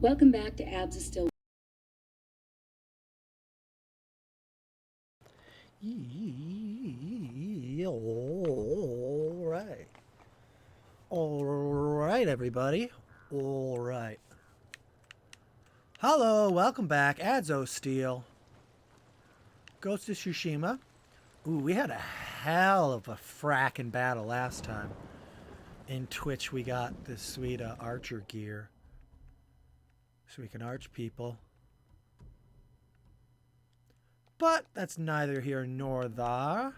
Welcome back to Abs is Still. All right. All right, everybody. All right. Hello, welcome back. Adzo Steel. Ghost of Tsushima. Ooh, we had a hell of a frackin' battle last time. In Twitch, we got this sweet archer gear. So we can arch people. But that's neither here nor there.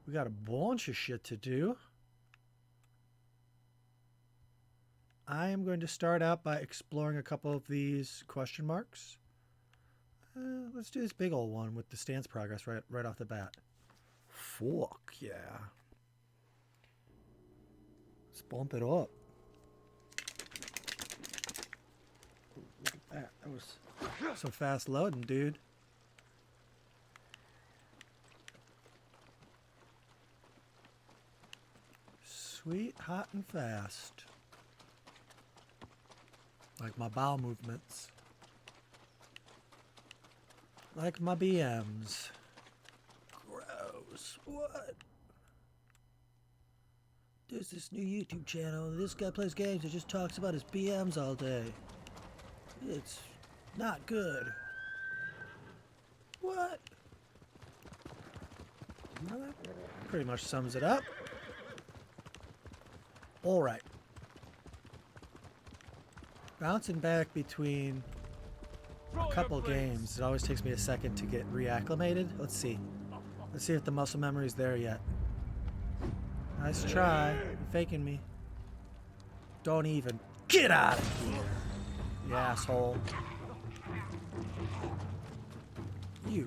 We got a bunch of shit to do. I am going to start out by exploring a couple of these question marks. Let's do this big old one with the stance progress right off the bat. Fuck yeah. Let's bump it up. Ooh, look at that. That was some fast loading, dude. Sweet, hot, and fast. Like my bowel movements. Like my BMs. Gross. What? There's this new YouTube channel. This guy plays games and just talks about his BMs all day. It's not good. What? Well, that pretty much sums it up. Alright. Bouncing back between a couple games, it always takes me a second to get reacclimated. Let's see. Let's see if the muscle memory's there yet. Nice try. You're faking me. Don't even get out of here, you asshole. You.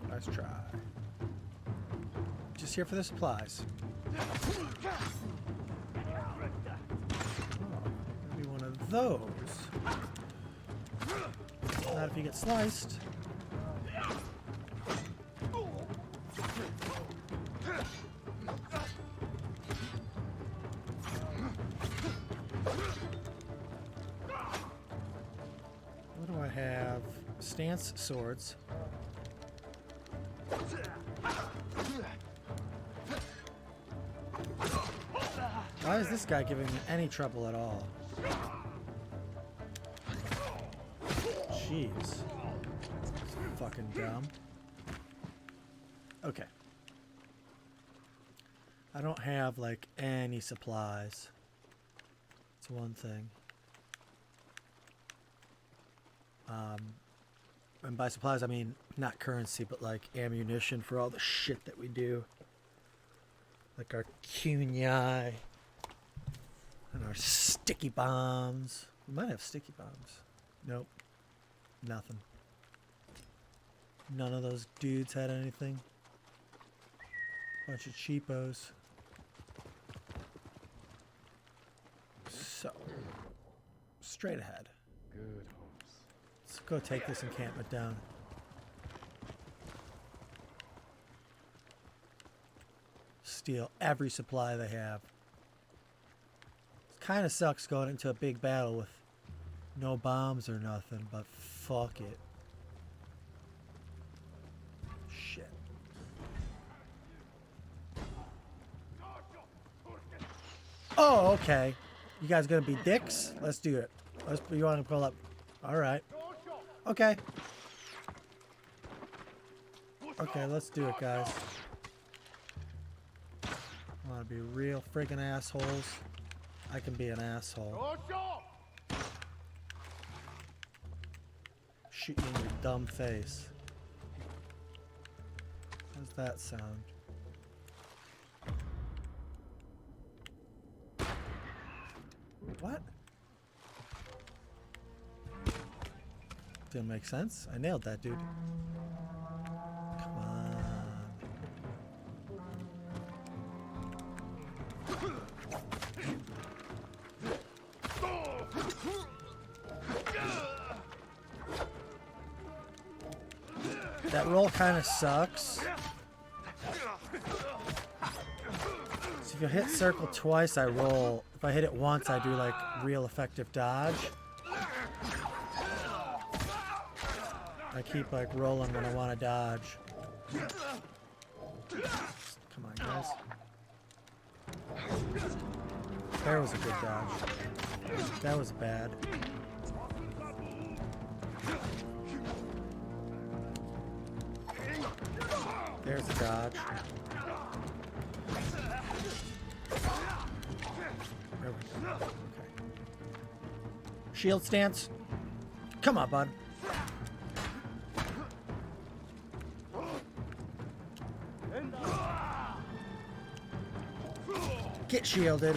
Nice try. Just here for the supplies. Maybe one of those. Not if you get sliced. What do I have? Stance swords. Why is this guy giving me any trouble at all? Jeez. It's fucking dumb. Okay. I don't have, like, any supplies. It's one thing. And by supplies, I mean not currency, but, like, ammunition for all the shit that we do. Like our kunai. And our sticky bombs. We might have sticky bombs. Nope. Nothing. None of those dudes had anything. Bunch of cheapos. So, straight ahead. Good. Let's go take this encampment down. Steal every supply they have. It kind of sucks going into a big battle with no bombs or nothing, but fuck it. Shit. Oh, okay. You guys gonna be dicks? Let's do it. You want to pull up? All right. Okay. Okay, let's do it, guys. I want to be real friggin' assholes. I can be an asshole. Shoot you in your dumb face. How's that sound? What? Didn't make sense. I nailed that, dude. Come on. That roll kind of sucks. So if you hit circle twice, I roll. If I hit it once, I do like real effective dodge. I keep like rolling when I want to dodge. Come on, guys. There was a good dodge. That was bad. There's a dodge. There we go. Okay. Shield stance. Come on, bud. Get shielded.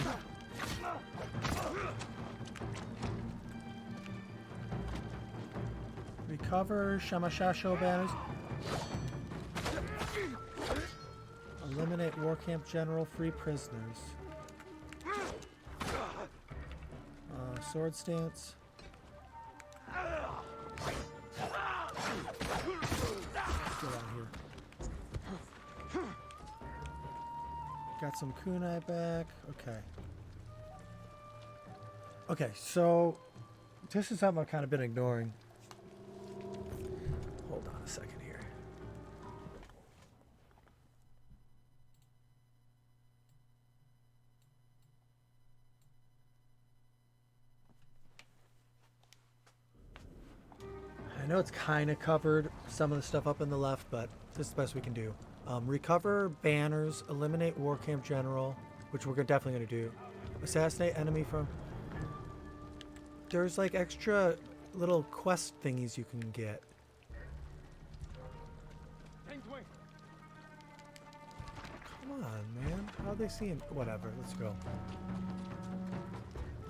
Recover Shamashasho banners. Eliminate war camp general, free prisoners. Sword stance. Let's get out here. Got some kunai back. Okay. Okay, so this is something I've kind of been ignoring. Hold on a second here. I know it's kind of covered some of the stuff up in the left, but this is the best we can do. Recover banners, eliminate war camp general, which we're definitely going to do. Assassinate enemy from... There's like extra little quest thingies you can get. Come on, man. How are they seeing? Whatever, let's go.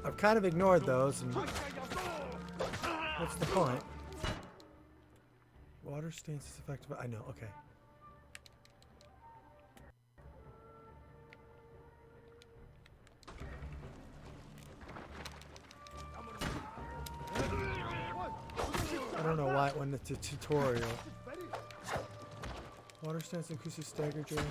I've kind of ignored those, and what's the point? Water stance is effective. I know, okay. I don't know why it went into tutorial. Water stance increases stagger during...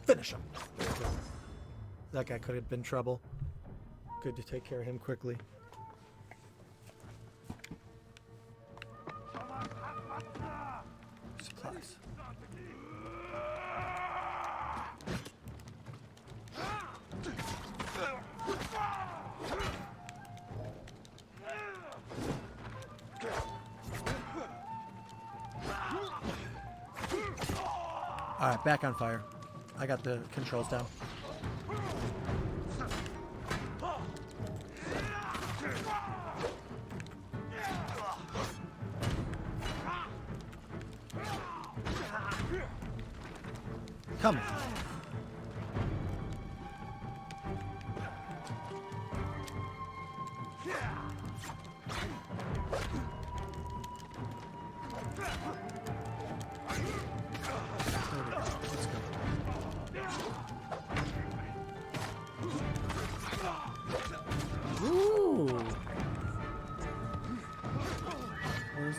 Finish him. That guy could have been trouble. Good to take care of him quickly. Supplies. Alright, back on fire. I got the controls down. Come on.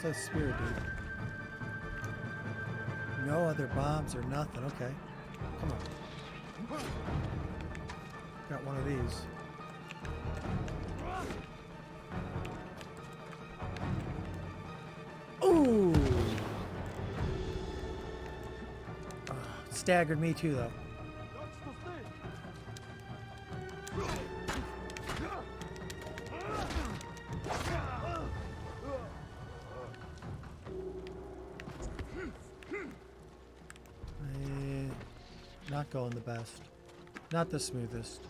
That spear, dude. No other bombs or nothing. Okay. Come on. Got one of these. Ooh! Staggered me too, though. Not going the best. Not the smoothest.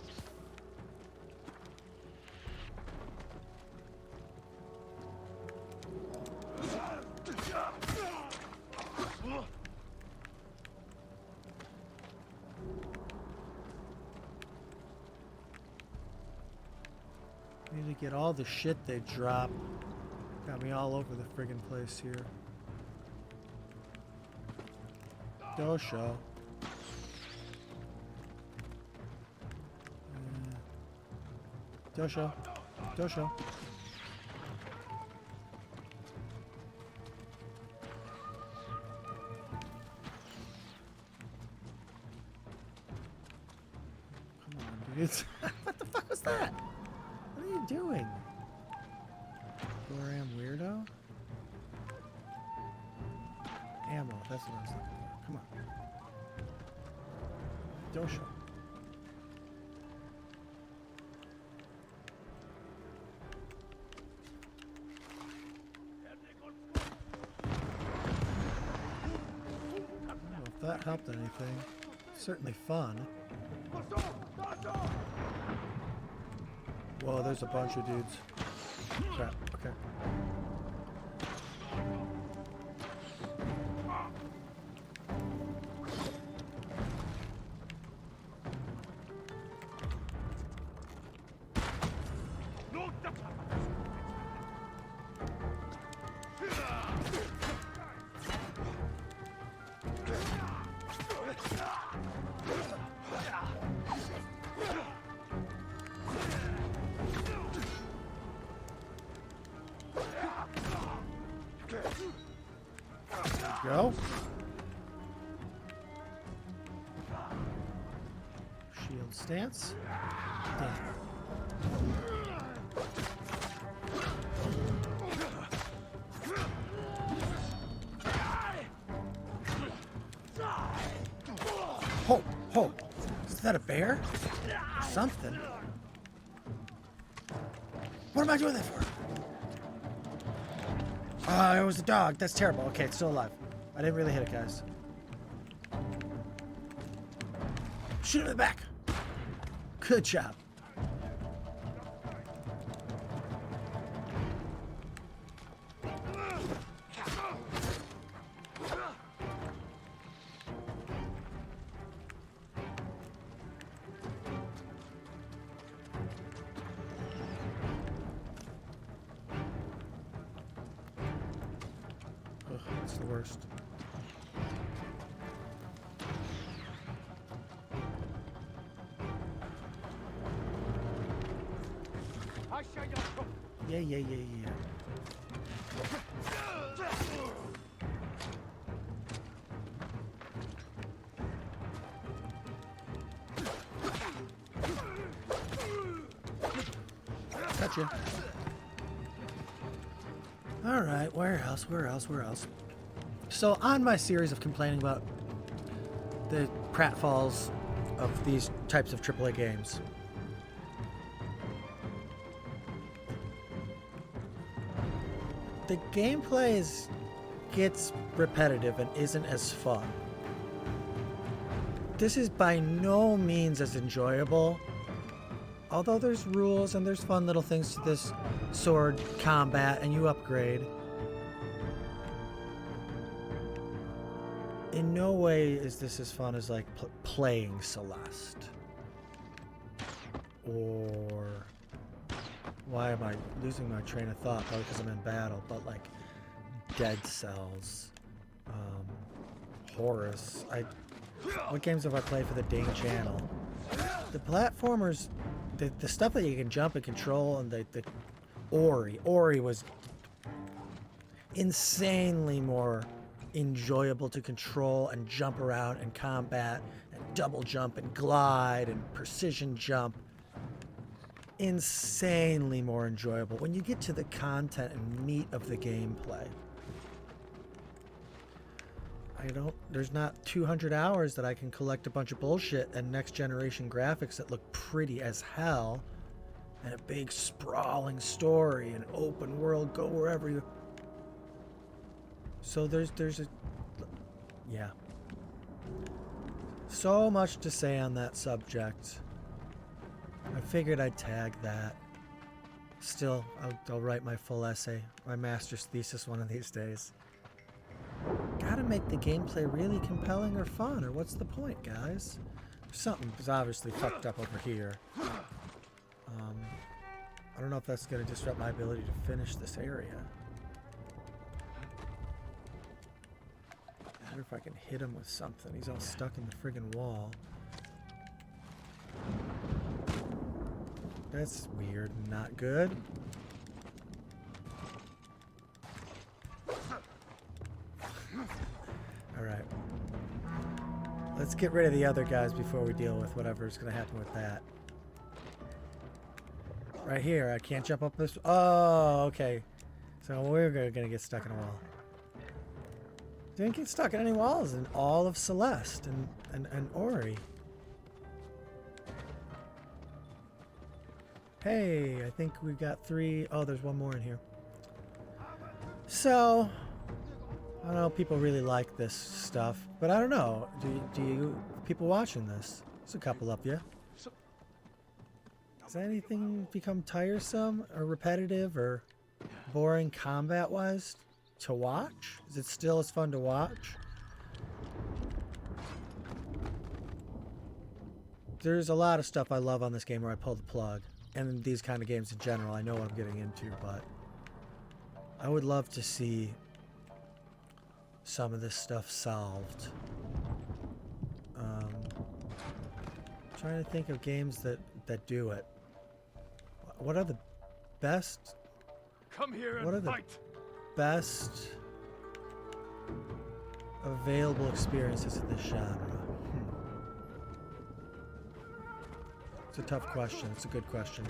Need to get all the shit they drop. Got me all over the friggin' place here. Dosho. Dosho. Dosho. Come on, dudes. What the fuck was that? What are you doing? Where I am, weirdo? Ammo, that's what I was looking for. Come on. Dosho. I don't know if that helped anything. Certainly fun. Whoa, there's a bunch of dudes. Crap, okay. Go. Shield stance. Damn. Ho! Ho! Is that a bear? Something. What am I doing that for? It was a dog. That's terrible. Okay, it's still alive. I didn't really hit it, guys. Shoot him in the back. Good job. Ugh, that's the worst. Yeah. Gotcha. Alright, where else? So, on my series of complaining about the pratfalls of these types of AAA games, the gameplay gets repetitive and isn't as fun. This is by no means as enjoyable, although there's rules and there's fun little things to this sword combat and you upgrade. In no way is this as fun as like playing Celeste. Or why am I losing my train of thought? Probably because I'm in battle, but like Dead Cells, Horus. What games have I played for the Ding channel? The platformers, the stuff that you can jump and control, and the Ori was insanely more enjoyable to control and jump around and combat and double jump and glide and precision jump. Insanely more enjoyable when you get to the content and meat of the gameplay. There's not 200 hours that I can collect a bunch of bullshit and next generation graphics that look pretty as hell and a big sprawling story and open world, go wherever you. So there's yeah. So much to say on that subject. I figured I'd tag that. Still, I'll write my full essay, my master's thesis one of these days. Gotta make the gameplay really compelling or fun, or what's the point, guys? Something's obviously fucked up over here. I don't know if that's gonna disrupt my ability to finish this area. I wonder if I can hit him with something. He's all stuck in the friggin' wall. That's weird. Not good. Alright. Let's get rid of the other guys before we deal with whatever's going to happen with that. Right here. I can't jump up this... Oh, okay. So we're going to get stuck in a wall. Didn't get stuck in any walls in all of Celeste and Ori. Hey, I think we got 3... Oh, there's one more in here. So... I don't know if people really like this stuff, but I don't know. Do you people watching this? There's a couple up you. Does anything become tiresome or repetitive or boring combat-wise to watch? Is it still as fun to watch? There's a lot of stuff I love on this game where I pull the plug, and these kind of games in general. I know what I'm getting into, but I would love to see some of this stuff solved. Trying to think of games that do it. What are the best? Come here and what are the fight. Best available experiences in this genre? It's a tough question. It's a good question.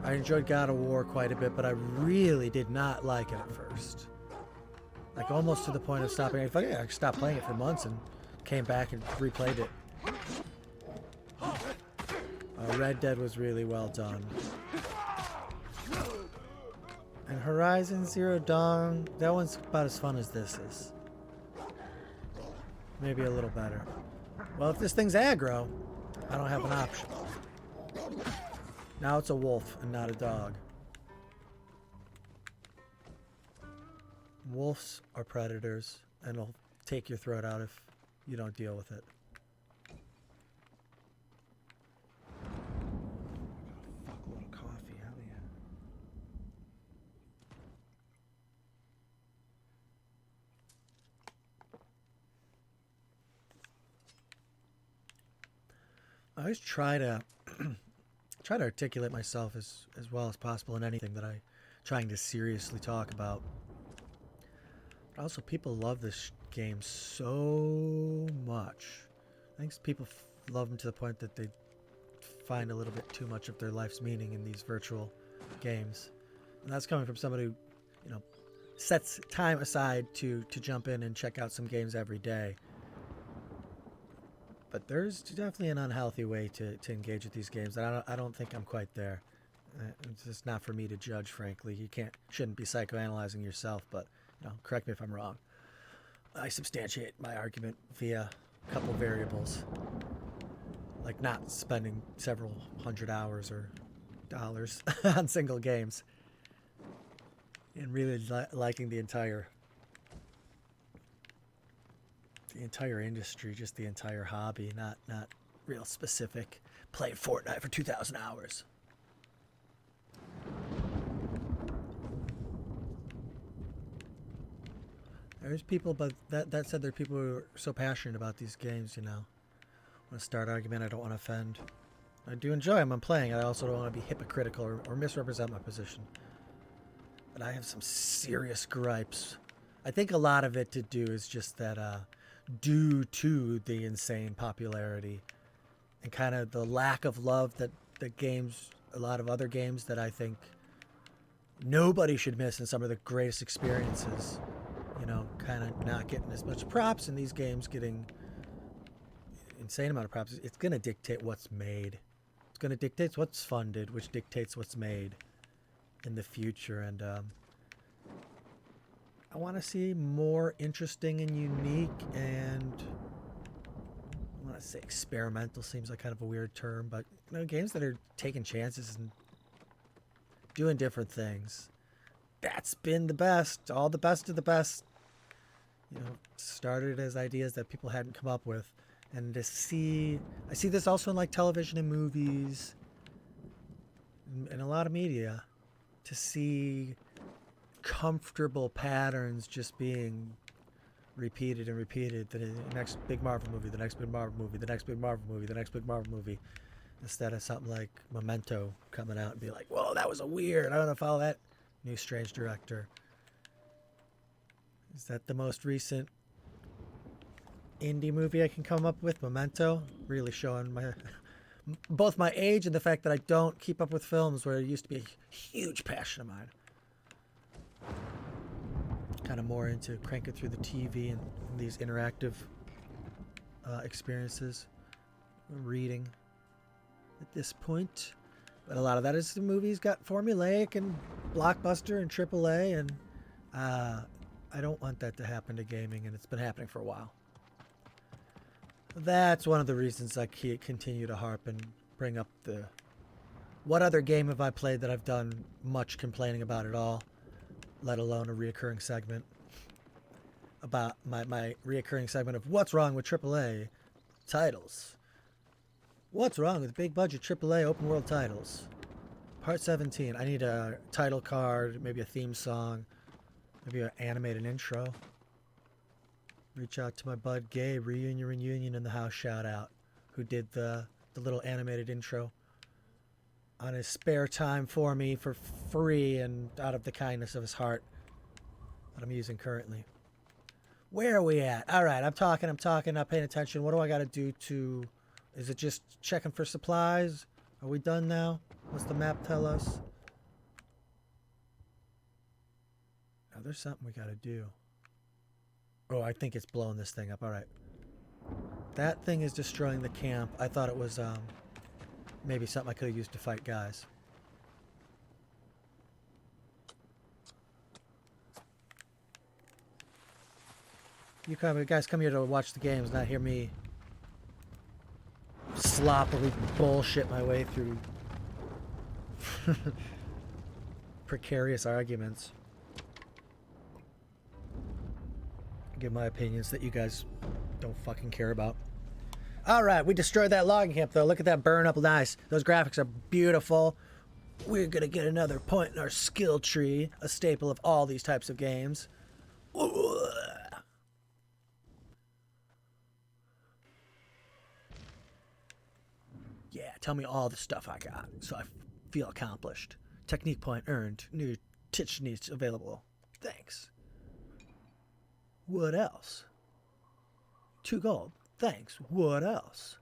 I enjoyed God of War quite a bit, but I really did not like it at first. Like almost to the point of stopping. I stopped playing it for months and came back and replayed it. Red Dead was really well done. And Horizon Zero Dawn, that one's about as fun as this is. Maybe a little better. Well, if this thing's aggro, I don't have an option. Now it's a wolf and not a dog. Wolves are predators, and they'll take your throat out if you don't deal with it. Fuckload of coffee, hell yeah. I always try to articulate myself as well as possible in anything that I'm trying to seriously talk about. Also, people love this game so much. I think people love them to the point that they find a little bit too much of their life's meaning in these virtual games. And that's coming from somebody who, you know, sets time aside to jump in and check out some games every day. But there's definitely an unhealthy way to engage with these games. And I don't think I'm quite there. It's just not for me to judge, frankly. You shouldn't be psychoanalyzing yourself, but you know, correct me if I'm wrong. I substantiate my argument via a couple variables, like not spending several hundred hours or dollars on single games, and really liking the entire industry, just the entire hobby, not real specific. Playing Fortnite for 2,000 hours. There's people, but that said, there are people who are so passionate about these games, you know. I want to start an argument, I don't want to offend. I do enjoy them, I'm playing. I also don't want to be hypocritical or misrepresent my position. But I have some serious gripes. I think a lot of it to do is just that due to the insane popularity and kind of the lack of love that games, a lot of other games that I think nobody should miss in some of the greatest experiences. You know, kind of not getting as much props, and these games getting insane amount of props. It's going to dictate what's made. It's going to dictate what's funded, which dictates what's made in the future. And I want to see more interesting and unique, and I want to say experimental seems like kind of a weird term, but you know, games that are taking chances and doing different things. That's been the best. All the best of the best, you know, started as ideas that people hadn't come up with. And I see this also in like television and movies and a lot of media, to see comfortable patterns just being repeated and repeated. The next big Marvel movie, the next big Marvel movie, the next big Marvel movie, the next big Marvel movie. instead of something like Memento coming out and be like, whoa, that was a weird, I don't know, follow that new strange director. Is that the most recent indie movie I can come up with? Memento? Really showing my both my age and the fact that I don't keep up with films, where it used to be a huge passion of mine. Kind of more into cranking through the TV and these interactive experiences, reading at this point. But a lot of that is the movies got formulaic and blockbuster and AAA, and I don't want that to happen to gaming, and it's been happening for a while. That's one of the reasons I continue to harp and bring up the what other game have I played that I've done much complaining about at all, let alone a reoccurring segment about my reoccurring segment of what's wrong with AAA titles. What's wrong with big budget AAA open world titles? Part 17. I need a title card, maybe a theme song, maybe an animated intro. Reach out to my bud Gabe, reunion in the house, shout out, who did the little animated intro on his spare time for me for free and out of the kindness of his heart that I'm using currently. Where are we at? All right, I'm talking, not paying attention. What do I got to do to... Is it just checking for supplies? Are we done now? What's the map tell us? Now, there's something we got to do. Oh, I think it's blowing this thing up. All right. That thing is destroying the camp. I thought it was maybe something I could have used to fight guys. You guys come here to watch the games, not hear me sloppily bullshit my way through precarious arguments. Give my opinions that you guys don't fucking care about. Alright, we destroyed that logging camp though. Look at that burn up nice. Those graphics are beautiful. We're gonna get another point in our skill tree, a staple of all these types of games. Yeah, tell me all the stuff I got so I feel accomplished. Technique point earned. New titch needs available. Thanks. What else? 2 gold. Thanks. What else?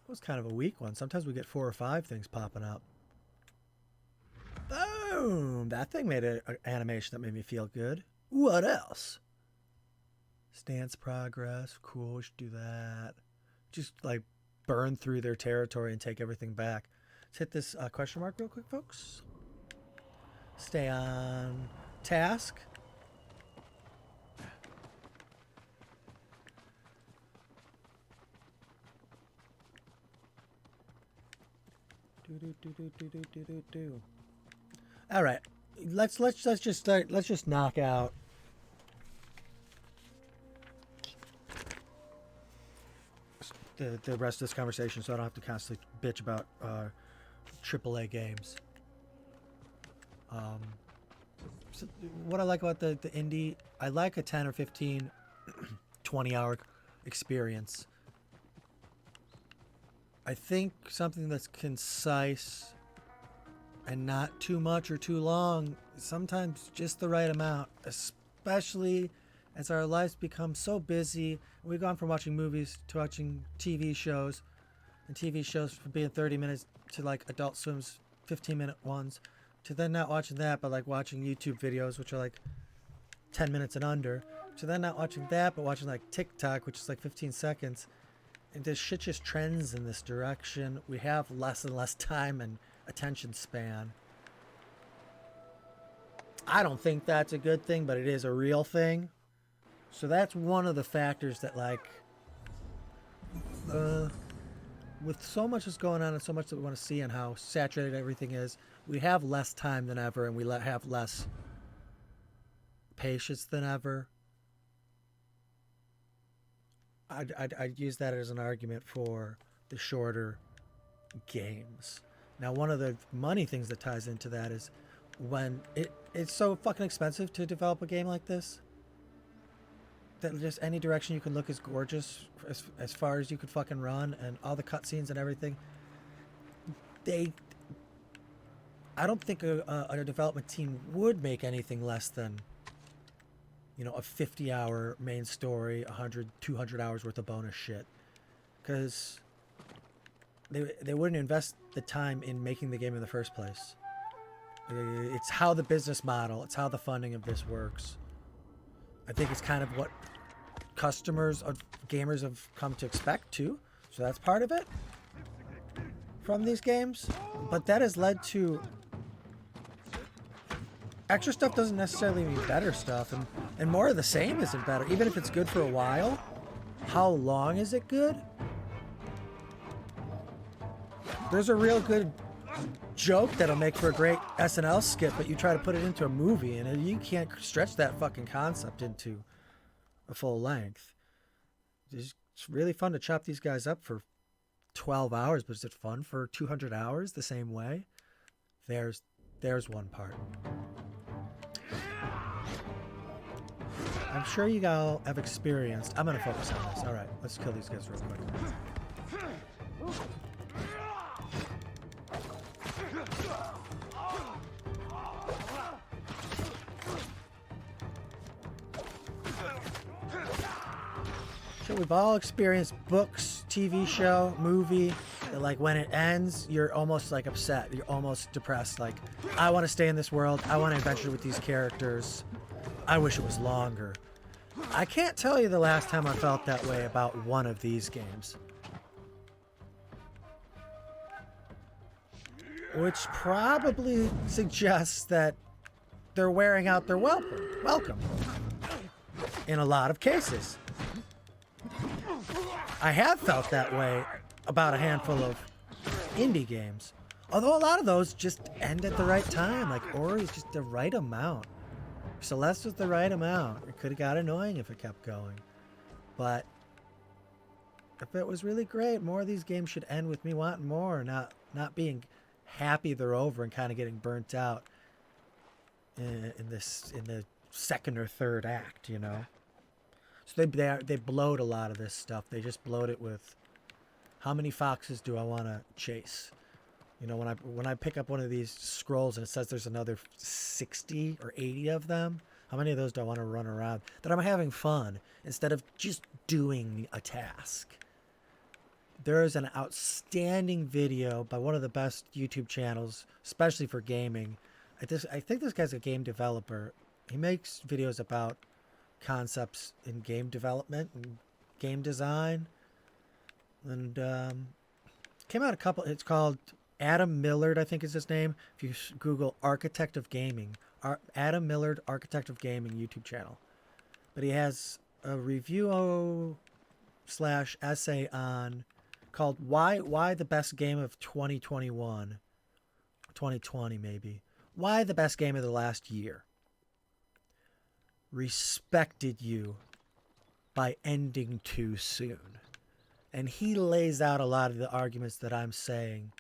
That was kind of a weak one. Sometimes we get 4 or 5 things popping up. Boom! That thing made an animation that made me feel good. What else? Stance progress. Cool, we should do that. Just like burn through their territory and take everything back. Let's hit this question mark real quick, folks. Stay on task. Do. All right, let's just start. Let's just knock out the rest of this conversation, so I don't have to constantly bitch about AAA games. So what I like about the indie, I like a 10 or 15, 20 hour experience. I think something that's concise and not too much or too long, sometimes just the right amount, especially as our lives become so busy. We've gone from watching movies to watching TV shows, and TV shows from being 30 minutes to like Adult Swim's 15-minute ones, to then not watching that, but like watching YouTube videos, which are like 10 minutes and under, to then not watching that, but watching like TikTok, which is like 15 seconds. And this shit just trends in this direction. We have less and less time and attention span. I don't think that's a good thing, but it is a real thing. So that's one of the factors that, like, with so much that's going on and so much that we want to see and how saturated everything is, we have less time than ever, and we have less patience than ever. I'd use that as an argument for the shorter games. Now, one of the money things that ties into that is when it's so fucking expensive to develop a game like this. that just any direction you can look is gorgeous as far as you could fucking run, and all the cutscenes and everything. I don't think a development team would make anything less than, you know, a 50-hour main story, 100, 200 hours worth of bonus shit. Because they wouldn't invest the time in making the game in the first place. It's how the business model, it's how the funding of this works. I think it's kind of what customers of gamers have come to expect too. So that's part of it from these games. But that has led to extra stuff doesn't necessarily mean better stuff, and more of the same isn't better. Even if it's good for a while, how long is it good? There's a real good joke that'll make for a great SNL skit, but you try to put it into a movie, and you can't stretch that fucking concept into a full length. It's really fun to chop these guys up for 12 hours, but is it fun for 200 hours the same way? There's one part. I'm sure you all have experienced. I'm going to focus on this. All right, let's kill these guys real quick. So we've all experienced books, TV show, movie, that like when it ends, you're almost like upset. You're almost depressed. Like, I want to stay in this world. I want to adventure with these characters. I wish it was longer. I can't tell you the last time I felt that way about one of these games. Which probably suggests that they're wearing out their welcome. In a lot of cases. I have felt that way about a handful of indie games. Although a lot of those just end at the right time. Like Ori is just the right amount. Celeste was the right amount. It could have got annoying if it kept going. But if it was really great, more of these games should end with me wanting more, not being happy they're over and kind of getting burnt out in the second or third act, you know. So they bloat a lot of this stuff. They just bloat it with how many foxes do I want to chase? You know, when I pick up one of these scrolls and it says there's another 60 or 80 of them, how many of those do I want to run around? That I'm having fun instead of just doing a task. There is an outstanding video by one of the best YouTube channels, especially for gaming. I think this guy's a game developer. He makes videos about concepts in game development and game design. And came out a couple, it's called Adam Millard, I think is his name. If you Google Architect of Gaming, Adam Millard, Architect of Gaming YouTube channel. But he has a review / essay on called Why the Best Game of 2021, 2020 maybe. Why the best game of the last year respected you by ending too soon. And he lays out a lot of the arguments that I'm saying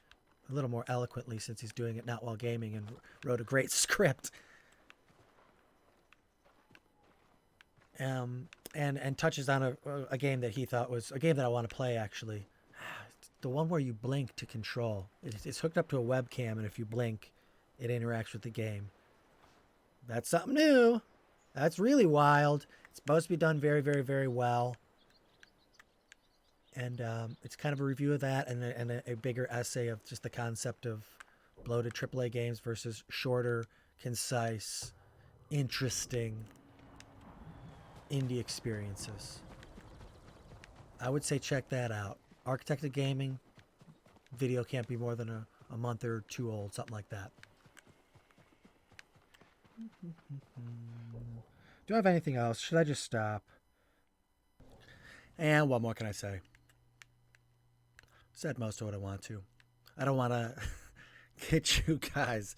a little more eloquently since he's doing it not while gaming and wrote a great script. And touches on a game that he thought was a game that I want to play actually. The one where you blink to control. It's hooked up to a webcam, and if you blink, it interacts with the game. That's something new. That's really wild. It's supposed to be done very, very, very well. And it's kind of a review of that and a bigger essay of just the concept of bloated AAA games versus shorter, concise, interesting indie experiences. I would say check that out. Architect of Gaming. Video can't be more than a month or two old, something like that. Do I have anything else? Should I just stop? And what more can I say? Said most of what I want to. I don't want to get you guys.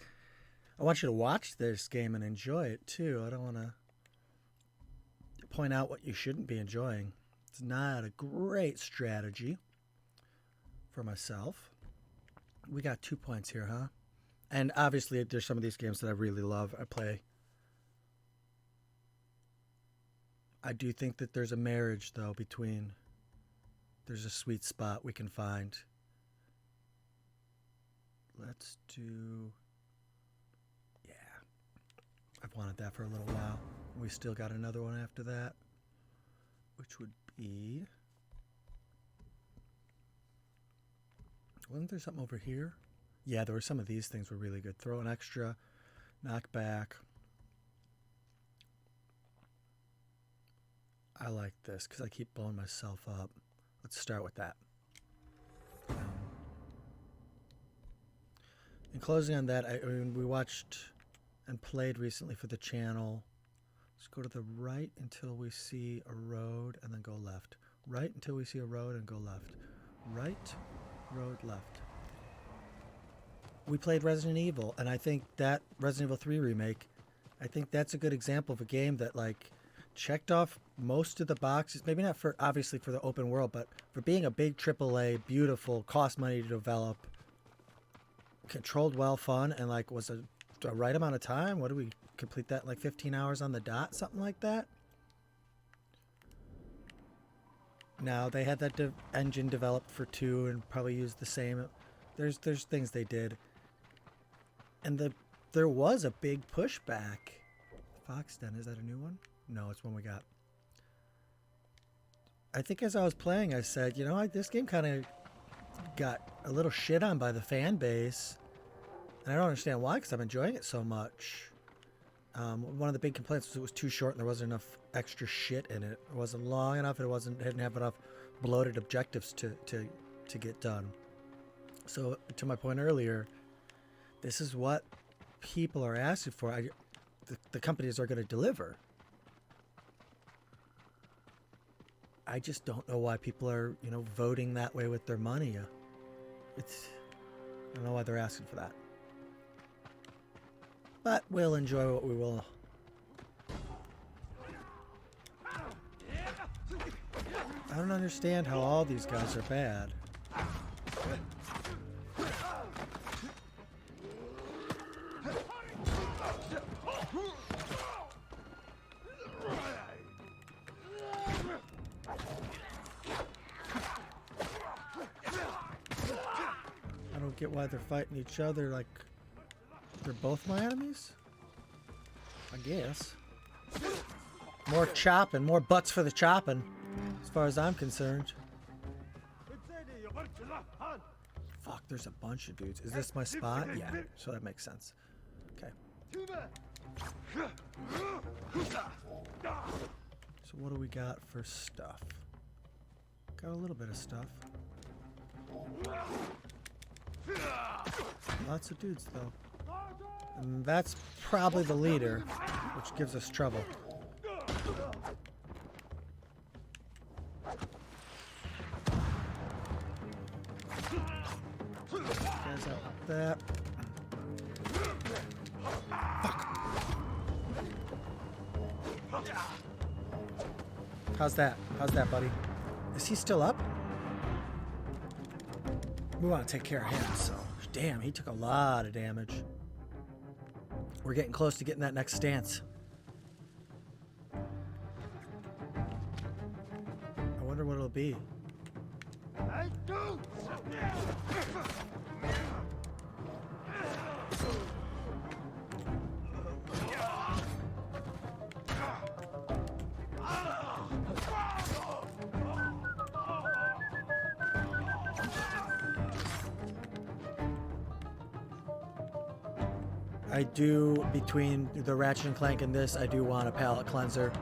I want you to watch this game and enjoy it too. I don't want to point out what you shouldn't be enjoying. It's not a great strategy for myself. We got 2 points here, huh? And obviously there's some of these games that I really love. I play I do think that there's a marriage, though, between... There's a sweet spot we can find. Let's do... Yeah. I've wanted that for a little while. We still got another one after that, which would be... Wasn't there something over here? Yeah, there were some of these things were really good. Throw an extra, knock back. I like this because I keep blowing myself up. Let's start with that. In closing on that, we watched and played recently for the channel. Let's go to the right until we see a road and then go left. Right until we see a road and go left. Right, road, left. We played Resident Evil, and I think that Resident Evil 3 remake, I think that's a good example of a game that, like, checked off most of the boxes. Maybe not for, obviously, for the open world, but for being a big AAA, beautiful, cost money to develop, controlled well, fun, and, like, was a right amount of time. What did we complete that, like 15 hours on the dot, something like that? Now, they had that engine developed for 2 and probably used the same. There's things they did. And there was a big pushback. Fox Den, is that a new one? No, it's one we got. I think as I was playing, I said, you know, this game kind of got a little shit on by the fan base. And I don't understand why, because I'm enjoying it so much. One of the big complaints was it was too short and there wasn't enough extra shit in it. It wasn't long enough. It didn't have enough bloated objectives to get done. So, to my point earlier, this is what people are asking for. The companies are going to deliver. I just don't know why people are, you know, voting that way with their money. I don't know why they're asking for that. But we'll enjoy what we will. I don't understand how all these guys are bad. I don't get why they're fighting each other like they're both my enemies? I guess. More chopping, more butts for the chopping, as far as I'm concerned. Fuck, there's a bunch of dudes. Is this my spot? Yeah, so that makes sense. Okay. So what do we got for stuff? Got a little bit of stuff. Lots of dudes, though. And that's probably the leader, which gives us trouble. Guys out with that. Fuck. How's that? How's that, buddy? Is he still up? We want to take care of him, so... Damn, he took a lot of damage. We're getting close to getting that next stance. I wonder what it'll be. I do, between the Ratchet and Clank and this, I do want a palate cleanser.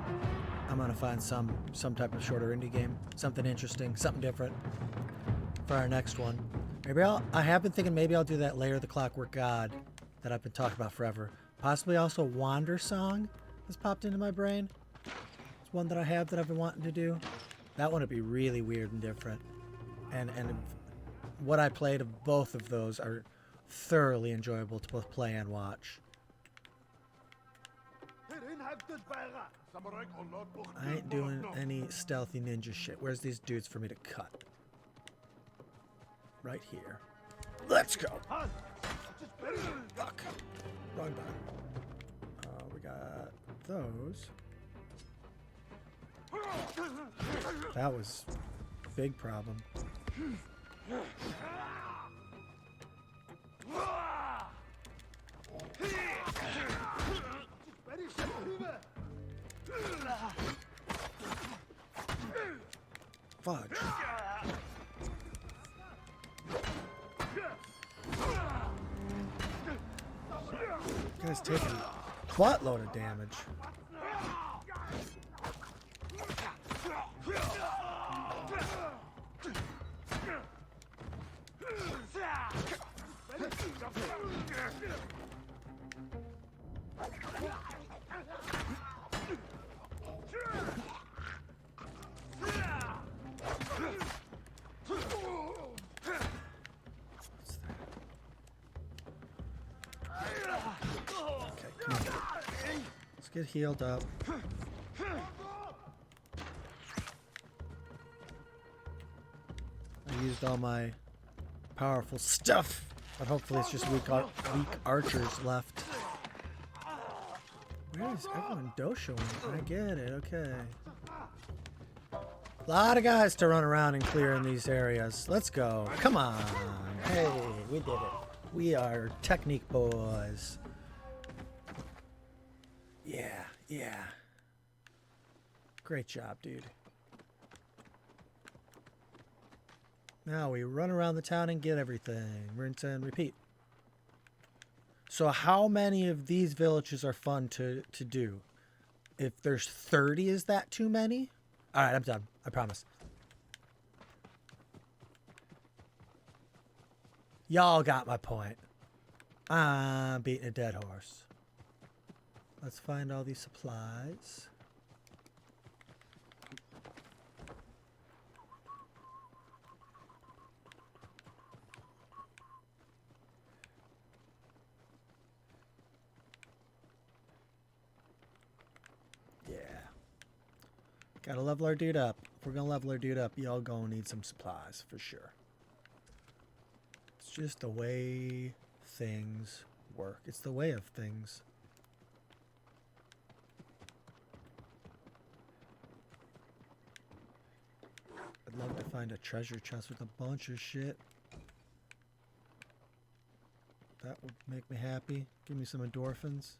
I'm gonna find some type of shorter indie game, something interesting, something different for our next one. Maybe I have been thinking maybe I'll do that Lair of the Clockwork God that I've been talking about forever. Possibly also Wander Song has popped into my brain. It's one that I have that I've been wanting to do. That one would be really weird and different. And what I played of both of those are thoroughly enjoyable to both play and watch. I ain't doing any stealthy ninja shit. Where's these dudes for me to cut? Right here. Let's go. Fuck. Wrong button. We got those. That was a big problem. Fudge. Guy's taking a buttload of damage. Get healed up. I used all my powerful stuff, but hopefully it's just weak archers left. Where is everyone doshoing? I get it, okay. A lot of guys to run around and clear in these areas. Let's go. Come on. Hey, we did it. We are technique boys. Yeah. Great job, dude. Now we run around the town and get everything. Rinse and repeat. So how many of these villages are fun to do? If there's 30, is that too many? Alright, I'm done. I promise. Y'all got my point. I'm beating a dead horse. Let's find all these supplies. Yeah. Gotta level our dude up. If we're gonna level our dude up, y'all gonna need some supplies for sure. It's just the way things work. It's the way of things. I'd love to find a treasure chest with a bunch of shit. That would make me happy. Give me some endorphins.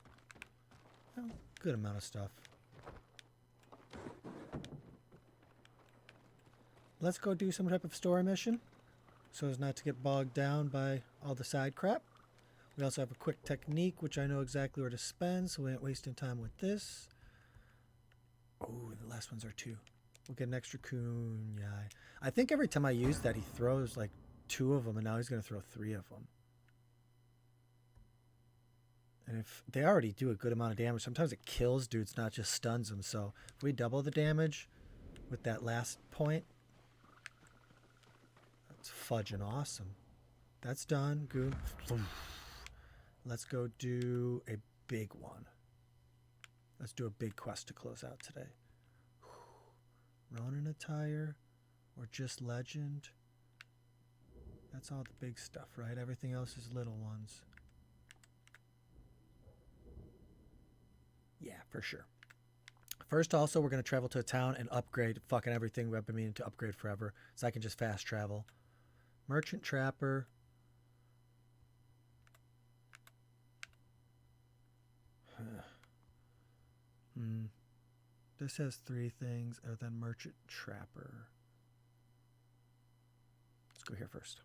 Well, good amount of stuff. Let's go do some type of story mission so as not to get bogged down by all the side crap. We also have a quick technique, which I know exactly where to spend, so we ain't wasting time with this. Oh, the last ones are 2. We'll get an extra kunai. I think every time I use that, he throws like 2 of them, and now he's going to throw 3 of them. And if they already do a good amount of damage, sometimes it kills dudes, not just stuns them. So if we double the damage with that last point, that's fudging awesome. That's done. Good. Let's go do a big one. Let's do a big quest to close out today. Ronin attire or just legend. That's all the big stuff, right? Everything else is little ones. Yeah, for sure. First, also, we're going to travel to a town and upgrade fucking everything we've been meaning to upgrade forever, so I can just fast travel. Merchant Trapper. This has 3 things other than Merchant Trapper. Let's go here first.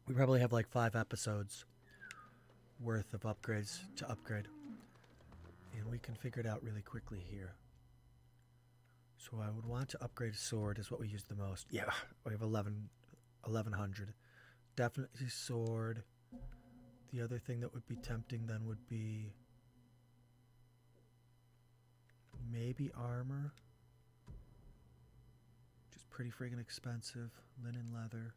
We probably have like 5 episodes worth of upgrades to upgrade. And we can figure it out really quickly here. So I would want to upgrade a sword is what we use the most. Yeah, we have 1100. Definitely sword. The other thing that would be tempting then would be maybe armor. Which is pretty friggin' expensive. Linen leather.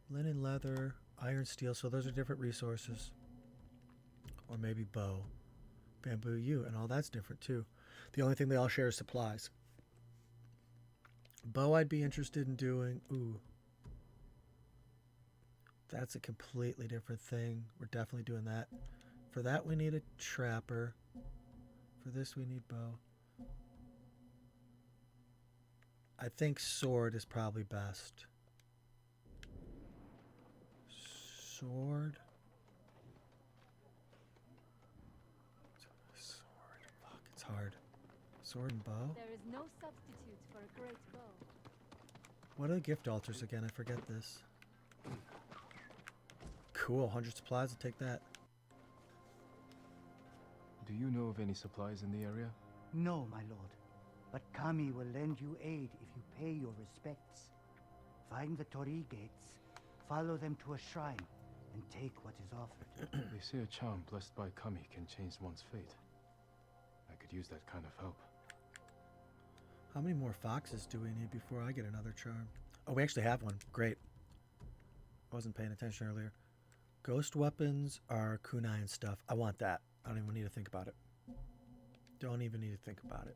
Linen leather, iron steel, so those are different resources. Or maybe bow. Bamboo yew, and all that's different too. The only thing they all share is supplies. Bow I'd be interested in doing. Ooh. That's a completely different thing. We're definitely doing that. For that we need a trapper. For this we need bow. I think sword is probably best. Sword. Sword. Fuck, it's hard. Sword and bow? There is no substitute for a great bow. What are the gift altars again? I forget this. Cool, 100 supplies, I'll take that. Do you know of any supplies in the area? No, my lord. But Kami will lend you aid if you pay your respects. Find the Torii gates, follow them to a shrine, and take what is offered. They say a charm blessed by Kami can change one's fate. I could use that kind of help. How many more foxes do we need before I get another charm? Oh, we actually have one. Great. I wasn't paying attention earlier. Ghost weapons are kunai and stuff. I want that. I don't even need to think about it. Don't even need to think about it.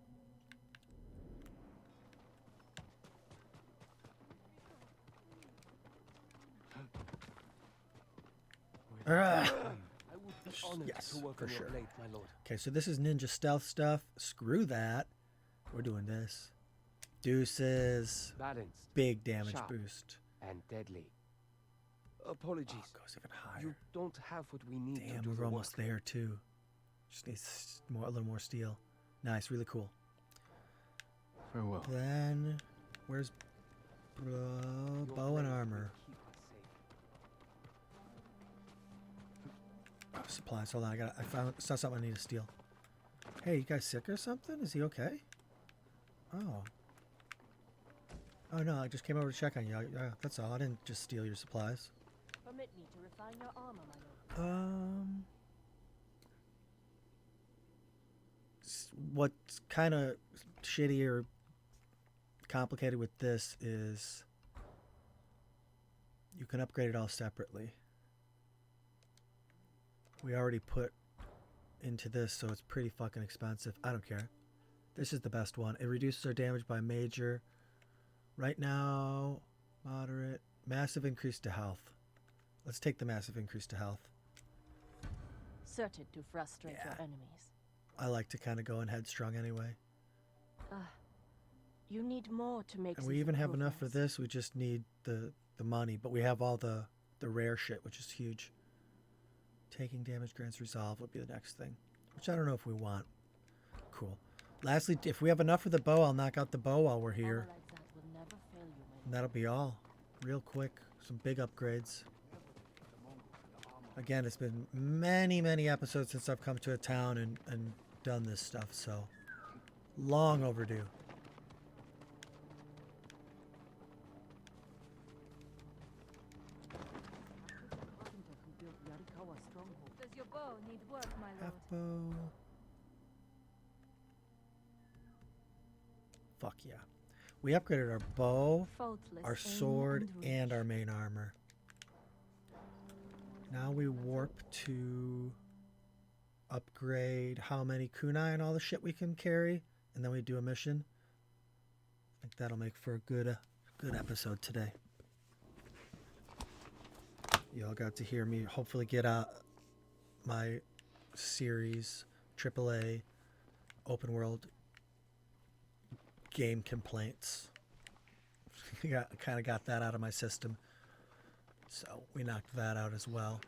Yes, for sure. Okay, so this is ninja stealth stuff. Screw that. We're doing this. Deuces. Balanced, Big damage sharp, boost. and deadly. Apologies. Oh, it goes even higher. You don't have what we need to Damn, do we're the almost work. there too. Just needs more, a little more steel. Nice, really cool. Farewell. Then, where's Your bow and blade will armor? keep us safe. Oh, supplies. Hold on, I saw something I need to steal. Hey, you guys sick or something? Is he okay? Oh. Oh no, I just came over to check on you. That's all. I didn't just steal your supplies. Permit me to refine your armor, my lord. What's kind of shitty or complicated with this is you can upgrade it all separately. We already put into this, so it's pretty fucking expensive. I don't care. This is the best one. It reduces our damage by major. Right now, moderate. Massive increase to health. Let's take the massive increase to health. Certain to frustrate Yeah. your enemies. I like to kind of go in headstrong anyway. You need more to make And these we even have enough for improvements. this. We just need the money. But we have all the rare shit, which is huge. Taking damage grants resolve would be the next thing. Which I don't know if we want. Cool. Lastly, if we have enough for the bow, I'll knock out the bow while we're here. Armor like that will never fail you, my And that'll be all. Real quick. Some big upgrades. Again, it's been many, many episodes since I've come to a town and done this stuff, so long overdue. Does your bow need work, my lord? Bow. Fuck yeah. We upgraded our bow, Faultless our aim sword, and reach. and our main armor. Now we warp to upgrade how many kunai and all the shit we can carry, and then we do a mission. I think that'll make for a good episode today. Y'all got to hear me hopefully get my series AAA open world game complaints. Kind of got that out of my system. So we knocked that out as well.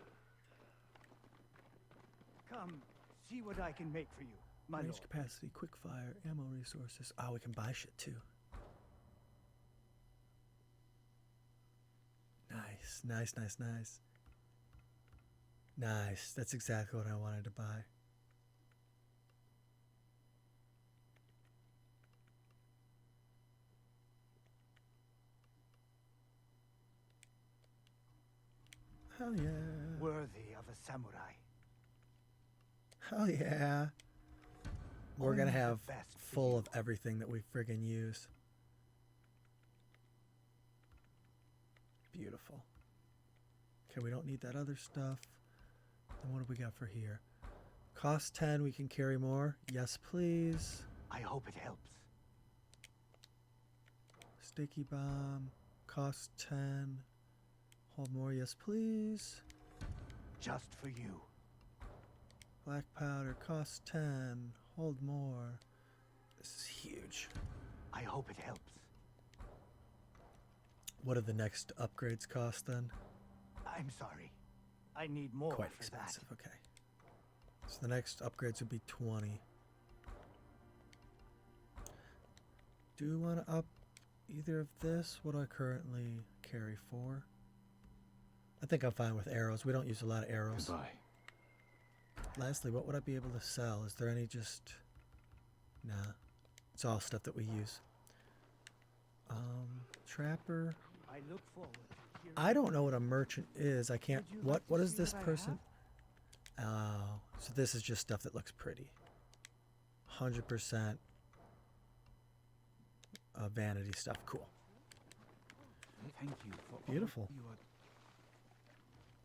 Come, see what I can make for you, my Range lord. capacity, quick fire, ammo resources. Oh, we can buy shit too. Nice, nice, nice, nice. Nice. That's exactly what I wanted to buy. Hell yeah. Worthy of a samurai. Hell yeah. We're gonna Only the have best for full you. of everything that we friggin' use. Beautiful. Okay, we don't need that other stuff. And what do we got for here? Cost 10, we can carry more. Yes, please. I hope it helps. Sticky bomb. Cost 10. Hold more, yes please. Just for you. Black powder, cost 10. Hold more. This is huge. I hope it helps. What do the next upgrades cost then? I'm sorry. I need more Quite for expensive, okay. So the next upgrades would be 20. Do you want to up either of this? What do I currently carry for? I think I'm fine with arrows. We don't use a lot of arrows. Goodbye. Lastly, what would I be able to sell? Is there any just... Nah. It's all stuff that we use. Trapper. that. I look forward to hearing. I don't know what a merchant is. I can't... Would you What like to What is see this what I person... Oh, so this is just stuff that looks pretty. 100% vanity stuff. Cool. Thank you for all Beautiful. you are.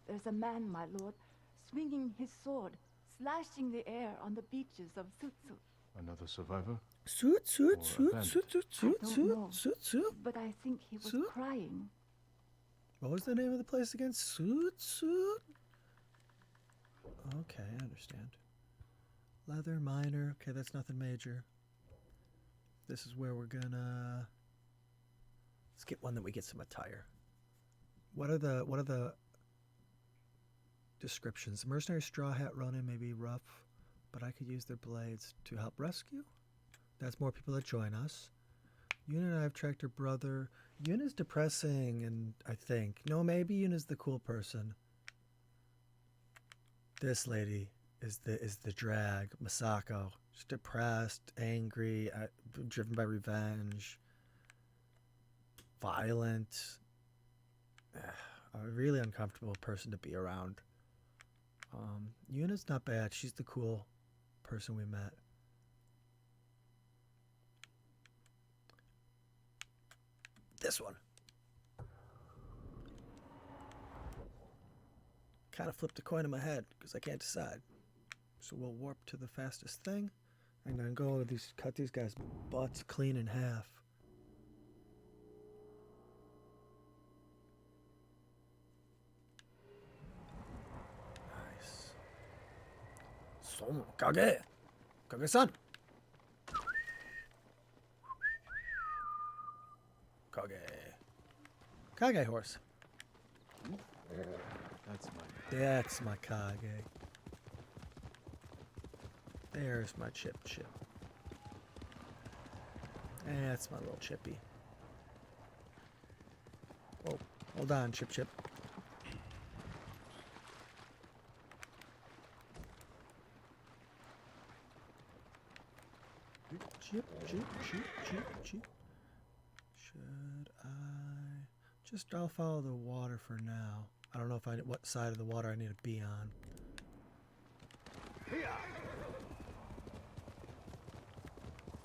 There's a man, my lord, swinging his sword, slashing the air on the beaches of Sutsu. Another survivor? Suit, Or bandit. I don't know. suit. But I think he was Suit? crying. What was the name of the place again? Suit. Okay, I understand. Leather, miner. Okay, that's nothing major. This is where we're gonna... Let's get one that we get some attire. What are the descriptions? Mercenary straw hat running may be rough, but I could use their blades to help rescue. That's more people that join us. Yuna and I have tracked her brother. Yuna's depressing, and I think... No, maybe Yuna's the cool person. This lady is the drag. Masako. She's depressed, angry, driven by revenge, violent. A really uncomfortable person to be around. Yuna's not bad. She's the cool person we met. This one. Kind of flipped a coin in my head because I can't decide. So we'll warp to the fastest thing and then go cut these guys' butts clean in half. Nice. Kage! Kage-san! Kage. Kage horse. That's my... That's my Kage. There's my chip. That's my little chippy. Whoa, hold on, chip. Chip. Should I... I'll follow the water for now. I don't know what side of the water I need to be on.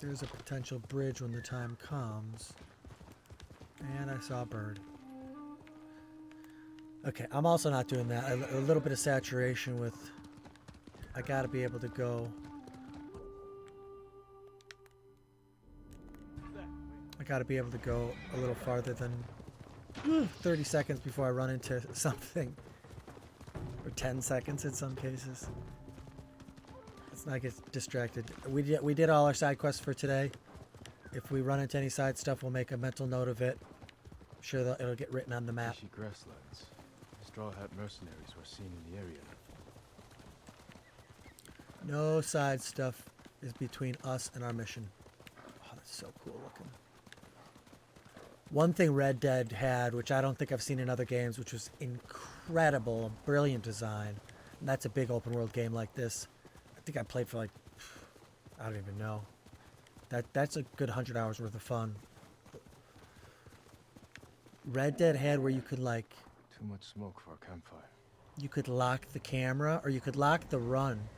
There's a potential bridge when the time comes. And I saw a bird. Okay, I'm also not doing that. A little bit of saturation with... I gotta be able to go... a little farther than 30 seconds before I run into something. Or 10 seconds in some cases. Let's not get distracted. We did all our side quests for today. If we run into any side stuff, we'll make a mental note of it. I'm sure that it'll get written on the map. Fishy grasslands. Straw Hat mercenaries were seen in the area. No side stuff is between us and our mission. Oh, that's so cool looking. One thing Red Dead had, which I don't think I've seen in other games, which was incredible, brilliant design. And that's a big open world game like this. I think I played for like, I don't even know. That's a good 100 hours worth of fun. Red Dead had where you could like... Too much smoke for a campfire. You could lock the camera, or you could lock the run.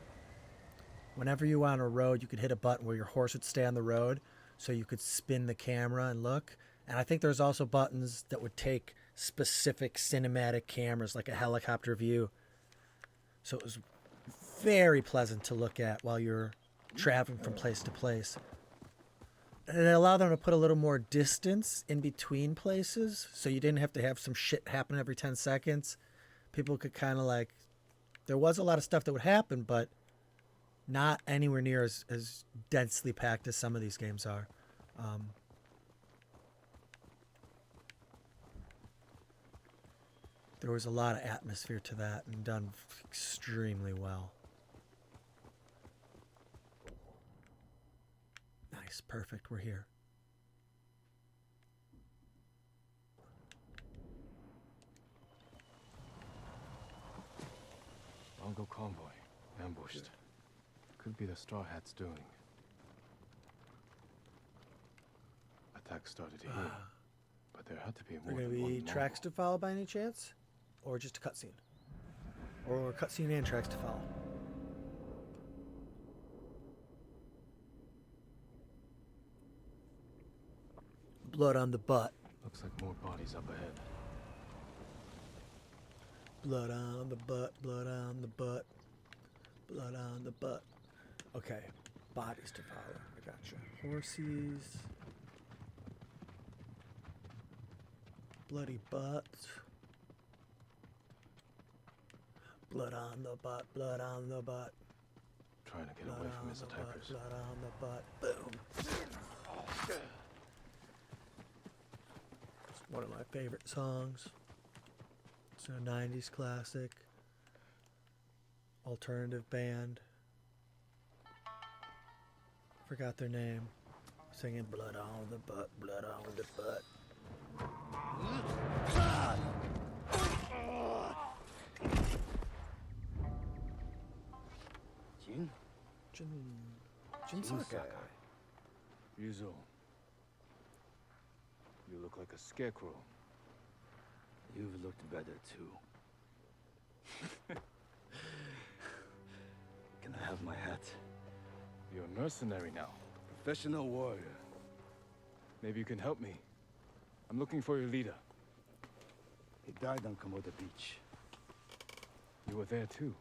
Whenever you were on a road, you could hit a button where your horse would stay on the road, so you could spin the camera and look. And I think there's also buttons that would take specific cinematic cameras, like a helicopter view. So it was very pleasant to look at while you're traveling from place to place. it allowed them to put a little more distance in between places, so you didn't have to have some shit happen every 10 seconds. People could kind of like, there was a lot of stuff that would happen, but not anywhere near as densely packed as some of these games are. There was a lot of atmosphere to that and done extremely well. Nice, perfect, we're here. Mongol convoy, ambushed. Could be the Straw Hats doing. Attack started here, but there had to be Are more there than going to one be tracks to follow by any chance? Or just a cutscene? Or cutscene and tracks to follow? Blood on the butt. Looks like more bodies up ahead. Blood on the butt, blood on the butt, blood on the butt. Okay, bodies to follow. I gotcha. Horses. Bloody butts. Blood on the butt, blood on the butt. Trying to get Blood away from on his the attackers. butt, blood on the butt. Boom. It's one of my favorite songs. It's a 90s classic. Alternative band. Forgot their name. Singing blood on the butt, blood on the butt. Jinsaka. Ryuzo, you look like a scarecrow. You've looked better too. Can I have my hat? You're a mercenary now. Professional warrior. Maybe you can help me. I'm looking for your leader. He died on Komoda Beach. You were there too.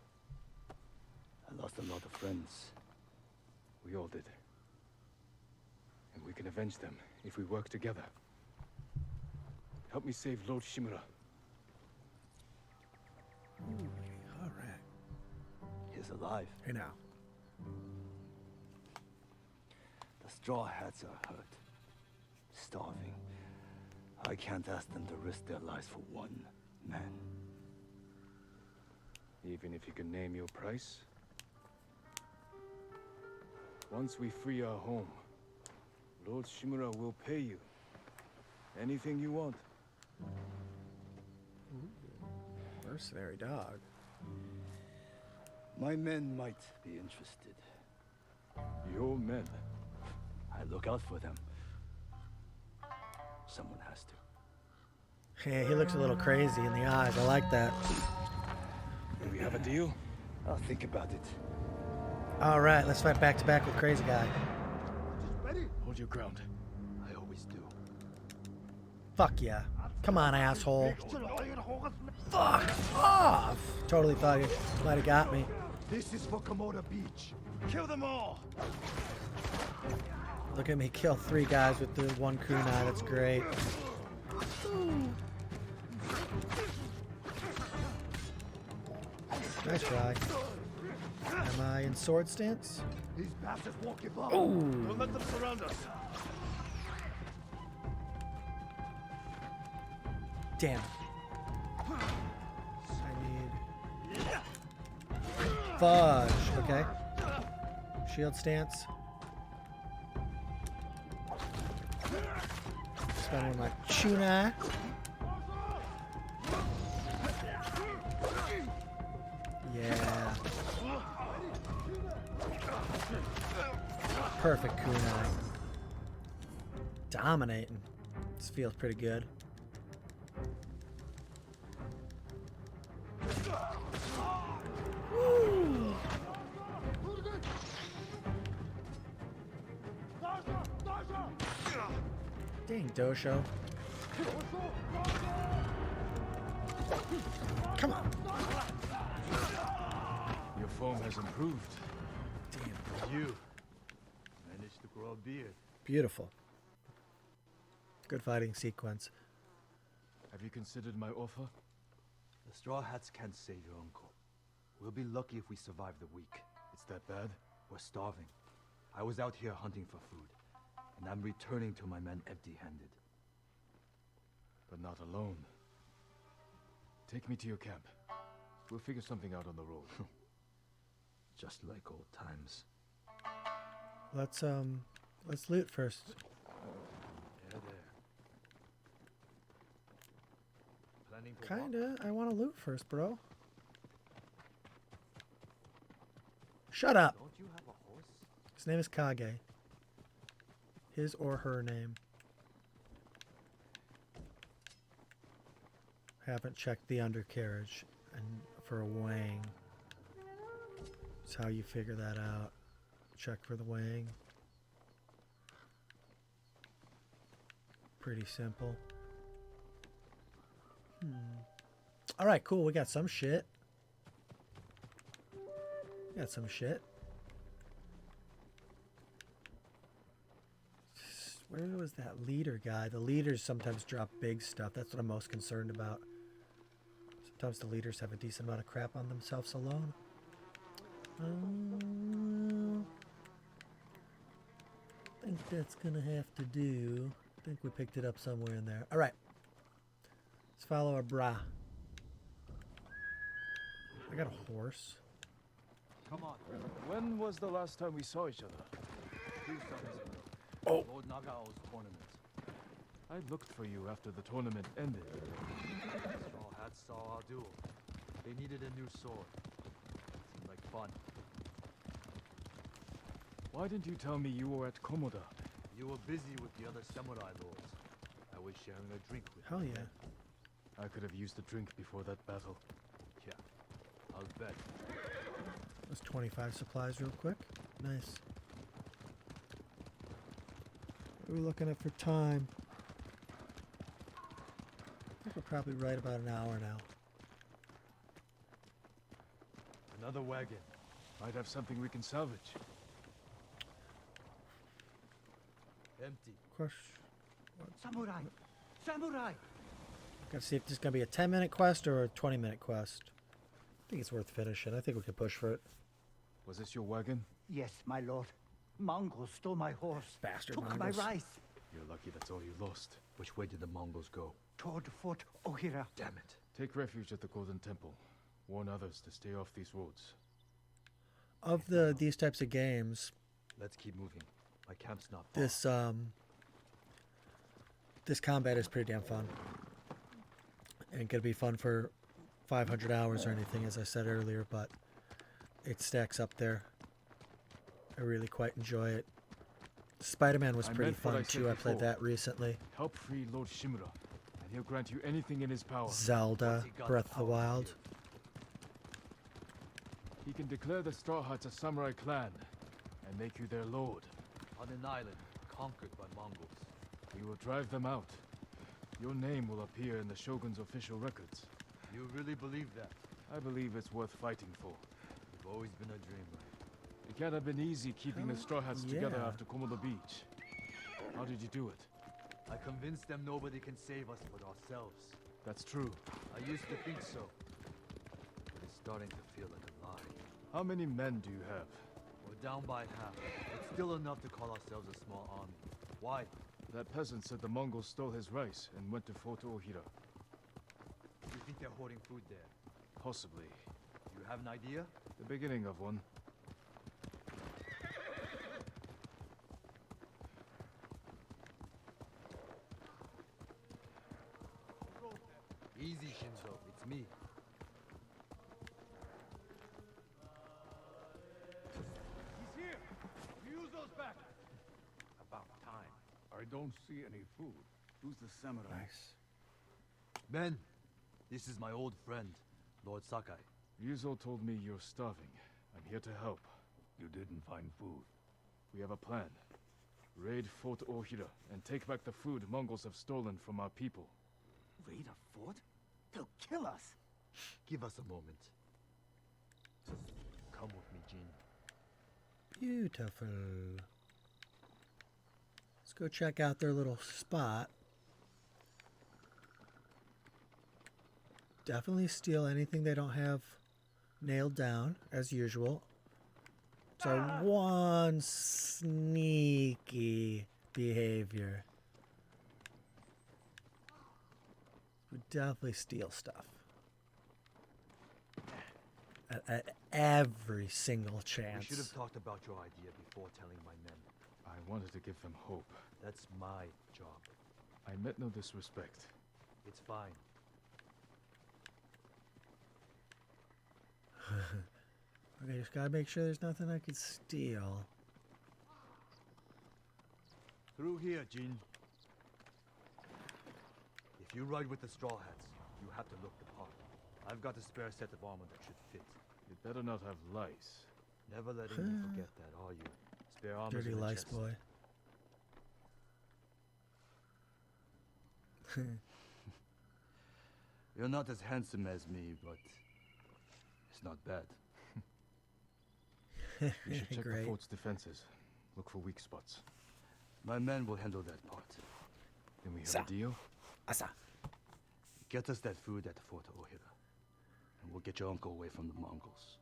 I lost a lot of friends. We all did. And we can avenge them if we work together. Help me save Lord Shimura. All right. He's alive. Hey now. The Straw Hats are hurt. Starving. I can't ask them to risk their lives for one man. Even if you can name your price? Once we free our home, Lord Shimura will pay you. Anything you want. Mercenary dog. My men might be interested. Your men. I look out for them. Someone has to. Hey, he looks a little crazy in the eyes. I like that. Do we have a deal? I'll think about it. All right, let's fight back to back with Crazy Guy. Hold your ground. I always do. Fuck yeah. Come on, asshole. Fuck off. Totally thought he might have got me. This is for Komoda Beach. Kill them all! Look at me kill 3 guys with the 1 kunai. That's great. Nice try. Am I in sword stance? These bastards won't give up. Oh. Don't let them surround us. Damn. I need fudge. Okay. Shield stance. Spend one of my kunai. Yeah. Perfect kunai. Dominating. This feels pretty good. Woo. Dang, Dosho. Come on. Your form has improved. Damn. You managed to grow a beard. Beautiful. Good fighting sequence. Have you considered my offer? The Straw Hats can't save your uncle. We'll be lucky if we survive the week. It's that bad? We're starving. I was out here hunting for food, and I'm returning to my men empty-handed. But not alone. Take me to your camp. We'll figure something out on the road. Just like old times. Let's loot first. Yeah, there. Planning for what? Kinda. I want to loot first, bro. Shut up! Don't you have a horse? His name is Kage. His or her name. Haven't checked the undercarriage and for a wang. That's how you figure that out. Check for the wang. Pretty simple. Alright, cool. We got some shit. Got some shit. Where was that leader guy? The leaders sometimes drop big stuff. That's what I'm most concerned about. Sometimes the leaders have a decent amount of crap on themselves alone. I think that's gonna have to do. I think we picked it up somewhere in there. Alright. Let's follow our bra. I got a horse. Come on. When was the last time we saw each other? 2 summers ago. Oh. Lord Nagao's tournament. I looked for you after the tournament ended. Straw Hats saw our duel. They needed a new sword. Seemed like fun. Why didn't you tell me you were at Komoda? You were busy with the other samurai lords. I was sharing a drink with Hell you. yeah. I could have used a drink before that battle. Yeah, I'll bet. Let's 25 supplies real quick. Nice. What are we looking at for time? I think we're probably right about an hour now. Another wagon. Might have something we can salvage. Empty. Question. Samurai! Samurai! Gotta see if this is gonna be a 10-minute quest or a 20-minute quest. I think it's worth finishing. I think we could push for it. Was this your wagon? Yes, my lord. Mongols stole my horse. Bastard Took Mongols. my rice. You're lucky that's all you lost. Which way did the Mongols go? Toward Fort Ohira. Damn it. Take refuge at the Golden Temple. Warn others to stay off these roads. Of these types of games, Let's keep moving. My camp's not far. this combat is pretty damn fun. Ain't gonna be fun for 500 hours or anything, as I said earlier, but it stacks up there. I really quite enjoy it. Spider-Man was I pretty meant what I fun said too. I played before. that recently. Help free Lord Shimura, and he'll grant you anything in his power. Zelda, What's he got Breath of the power to Wild. give? He can declare the Straw Hats a samurai clan, and make you their lord. On an island conquered by Mongols. We will drive them out. Your name will appear in the Shogun's official records. You really believe that? I believe it's worth fighting for. You've always been a dreamer. It can't have been easy keeping the Straw Hats together yeah. after Komodo Beach. How did you do it? I convinced them nobody can save us but ourselves. That's true. I used to think so. But it's starting to feel like a lie. How many men do you have? We're down by half. It's still enough to call ourselves a small army. Why? That peasant said the Mongols stole his rice and went to Fort Ohira. You think they're hoarding food there? Possibly. You have an idea? The beginning of one. Easy, Shinzo. It's me. He's here! Use those back! About time. I don't see any food. Who's the samurai? Nice. Men, this is my old friend, Lord Sakai. Ryuzo told me you're starving. I'm here to help. You didn't find food. We have a plan. Raid Fort Ohira and take back the food Mongols have stolen from our people. Raid a fort? They'll kill us. Give us a moment. Come with me, Jin. Beautiful. go check out their little spot. Definitely steal anything they don't have nailed down, as usual. So one sneaky behavior. We definitely steal stuff. At every single chance. We should have talked about your idea before telling my men. I wanted to give them hope. That's my job. I meant no disrespect. It's fine. Okay, just gotta make sure there's nothing I could steal. Through here, Jin. If you ride with the Straw Hats, you have to look the part. I've got a spare set of armor that should fit. You'd better not have lice. Never letting me forget that, are you? Spare armor. Dirty lice boy. You're not as handsome as me, but it's not bad. We should check Great. the fort's defenses. Look for weak spots. My men will handle that part. Then we have Sa. a deal? Asa. Get us that food at the Fort Ohira, and we'll get your uncle away from the Mongols.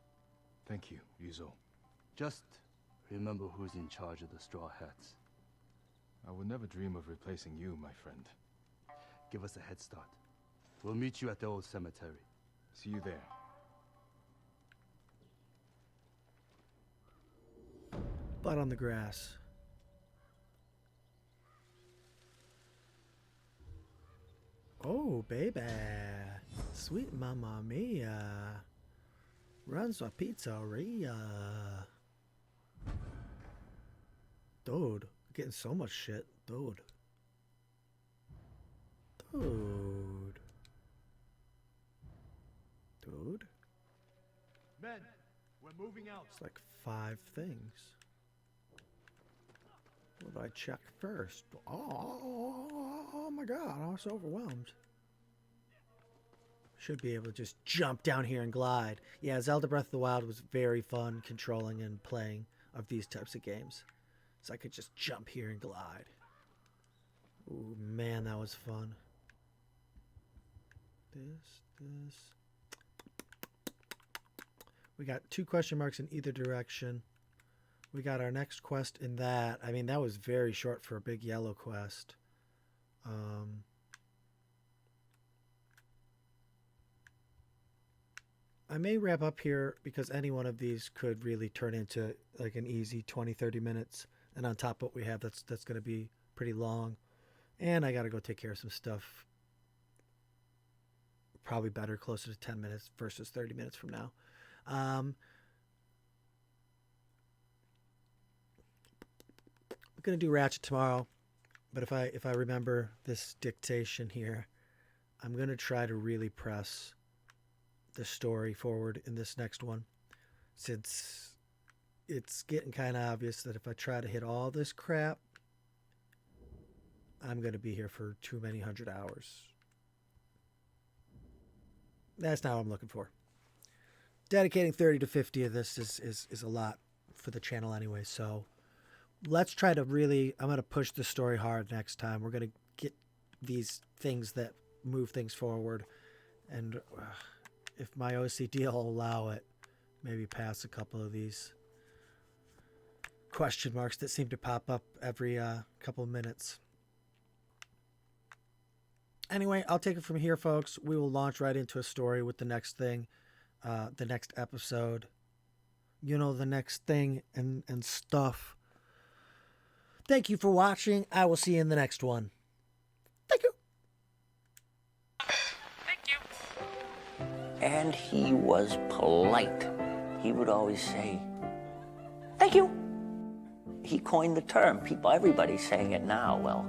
Thank you, Yuzo. Just remember who's in charge of the Straw Hats. I would never dream of replacing you, my friend. Give us a head start. We'll meet you at the old cemetery. See you there. Blood on the grass. Oh, baby. Sweet Mamma Mia. Runs a pizzeria. Dude, getting so much shit. Dude. Dude. Dude. Men, we're moving out. It's like 5 things. What do I check first? Oh my god, I was overwhelmed. Should be able to just jump down here and glide. Yeah, Zelda Breath of the Wild was very fun controlling and playing of these types of games. So I could just jump here and glide. Ooh, man, that was fun. This. We got 2 question marks in either direction. We got our next quest in that. I mean, that was very short for a big yellow quest. I may wrap up here because any one of these could really turn into like an easy 20-30 minutes. And on top of what we have, that's going to be pretty long. And I got to go take care of some stuff. Probably better closer to 10 minutes versus 30 minutes from now. I'm gonna do Ratchet tomorrow, but if I remember this dictation here, I'm gonna try to really press the story forward in this next one, since it's getting kind of obvious that if I try to hit all this crap, I'm gonna be here for too many 100 hours. That's not what I'm looking for. Dedicating 30 to 50 of this is a lot for the channel anyway, so let's try to really, I'm going to push the story hard next time. We're going to get these things that move things forward, and if my OCD will allow it, maybe pass a couple of these question marks that seem to pop up every couple of minutes. Anyway, I'll take it from here, folks. We will launch right into a story with the next thing, the next episode. You know, the next thing and stuff. Thank you for watching. I will see you in the next one. Thank you. Thank you. And he was polite. He would always say, thank you. He coined the term. Everybody's saying it now. Well,